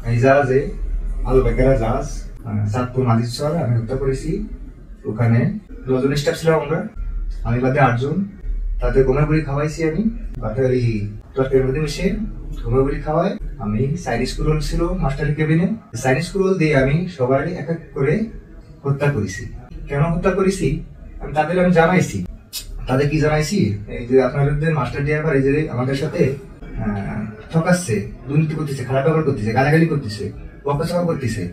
এই জাহাজে আলু বেকারা জাহাজ চাঁদপুর মাদিসর আমি হত্যা করেছি। ওখানে 9 জন স্টাফ ছিলাম আমরা, আমি বাদে 8 জন। তাদের ঘুমাগুড়ি খাওয়াইছি আমি, বাদে ওই তরকারির মধ্যে মিশে ঘুমাগুড়ি খাওয়াই। আমি চাইনিজ কুরোল ছিল মাস্টারের কেবিনে, চাইনিজ কুরোল দিয়ে আমি সবাই এক এক করে হত্যা করেছি। কেন হত্যা করেছি আমি তাদের জানাইছি। তাদের কি জানাইছি, এই যে আপনাদের মাস্টার ড্রাইভার এই যে আমাদের সাথে ঠকাচ্ছে, দুর্নীতি করতেছে, খারাপ ব্যবহার করতেছে, গালাগালি করতেছে, বকাচকা করতেছে,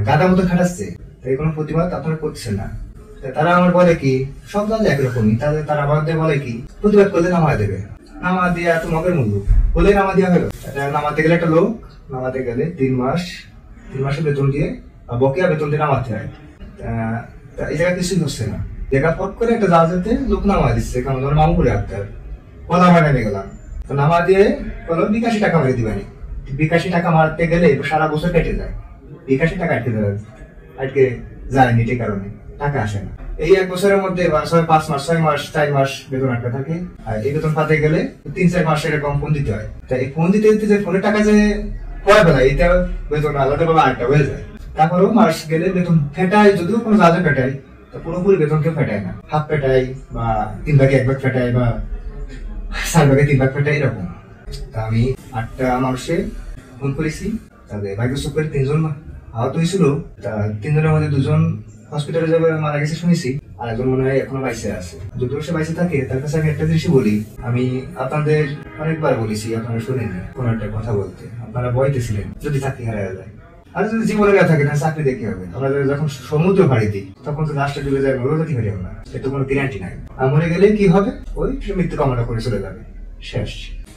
গাদা মতো খাটাচ্ছে, তাই কোনো প্রতিবাদ আপনারা করতেছেন না। তারা আমার বলে কি সব জায়গায় একরকমই, তারা আমাদের বলে কি প্রতিবাদ করলে নামা দেবে, নামা দিয়ে এত মগের মূল্য বলে নামা দেওয়া হলো। নামাতে গেলে একটা লোক নামাতে গেলে 3 মাসের বেতন দিয়ে বকেয়া বেতন দিয়ে নামাতে হয়। এই জায়গায় কিছুই হচ্ছে না। দেখা পট করে একটা জাহাজেতে লোক নামা দিচ্ছে, কারণ ধর মামুপুরে আক্তার বলা আমরা নেমে গেলাম, তো নামা দিয়ে বলো 82 টাকা মারি দিবানি। 82 টাকা মারতে গেলে সারা বছর কেটে যায়, 82 টাকা আটকে যায়নি, যে কারণে টাকা আসে না। এই 1 বছরের মধ্যে 5 মাস 6 মাস 4 মাস বেতন আটকে থাকে। আর এই বেতন পাতে গেলে 3-4 মাস এরকম ফোন দিতে হয়। তাই এই ফোন দিতে দিতে যে ফোনের টাকা যে কয় বেলা এটা বেতন আলাদা ভাবে আটটা হয়ে যায়। তারপরেও মাস গেলে বেতন ফেটায়, যদিও কোনো জাজে ফেটায়, তো পুরোপুরি বেতন কেউ ফেটায় না, হাফ ফেটায় বা 3 ভাগে 1 ভাগ ফেটায় বা 4 ভাগে 3 ভাগ ফেটায়, এরকম। তা আমি 8টা মানুষে ফোন করেছি, তাদের মাইক্রোসফটের 3 জন আহত হয়েছিল। তা 3 জনের মধ্যে 2 জন হসপিটালে যাবে মারা গেছে শুনেছি, আর একজন মনে হয় এখনো বাইসে আছে। যদি সে বাইসে থাকে তার কাছে আমি একটা জিনিসই বলি, আমি আপনাদের অনেকবার বলেছি, আপনারা শুনেনি কোনো একটা কথা বলতে, আপনারা বইতেছিলেন যদি চাকরি হারায় যায়। আর যদি জীবনে না থাকে না চাকরি দেখে হবে। আমরা যখন সমুদ্র ভাড়ি দিই তখন তো রাষ্ট্র ডুবে যায়, মরেও যেতে পারি আমরা, এতে কোনো গ্যারান্টি নাই। আর মরে গেলে কি হবে, ওই মৃত্যু কামনা করে চলে যাবে, শেষ।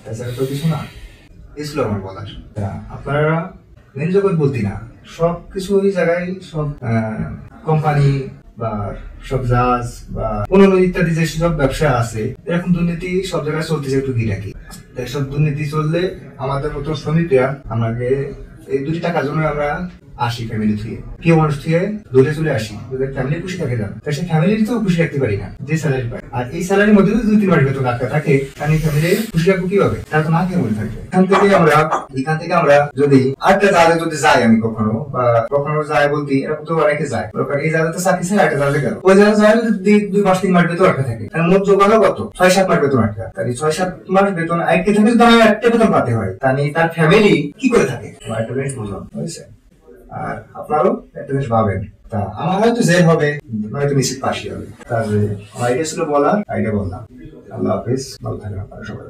তাছাড়া তো কিছু না। এসল আমার বলার। আপনারা মেন জগৎ বলতি না, সব কিছু ওই জায়গায় সব কোম্পানি বা সব জাহাজ বা অন্যান্য ইত্যাদি যে সব ব্যবসা আছে, এরকম দুর্নীতি সব জায়গায় চলতেছে একটু গিরাকি। তাই সব দুর্নীতি চললে আমাদের মতো শ্রমিকরা আমাকে এই 2 টাকার জন্য আমরা আসি ফ্যামিলি থেকে, কেউ মানুষ থেকে দূরে চলে আসি, ফ্যামিলি খুশি থাকে যান, তাই সে ফ্যামিলির তো খুশি রাখতে পারি না যে স্যালারি পাই। আর এই স্যালারির মধ্যে যদি 2-3 মাস বেতন আটকা থাকে, তাহলে ফ্যামিলি খুশি রাখবো কিভাবে? তারা তো না খেয়ে মনে থাকবে। এখান থেকে আমরা যদি আরেকটা জায়গায় যদি যাই, আমি কখনো যাই বলতে এরকম তো অনেকে যায়, এই জায়গাতে চাকরি ছেড়ে একটা জায়গায় গেল, ওই জায়গায় যায় যদি 2 মাস 3 মাস বেতন আটকা থাকে, তার মোট যোগানো কত? 6-7 মাস বেতন আটকা। তাহলে 6-7 মাস বেতন আটকে থাকে, যদি আমার একটা বেতন পাতে হয়, তাহলে তার ফ্যামিলি কি করে থাকে? একটা জিনিস বুঝলাম, বুঝছে? আর আপনারও একটা জিনিস ভাবেন, তা আমার হয়তো জেল হবে, নয়তো নিশ্চিত ফাঁসি হবে। তার আমার এটা ছিল বলার, এটা বললাম। আল্লাহ হাফিজ, ভালো থাকেন আপনারা সবাই।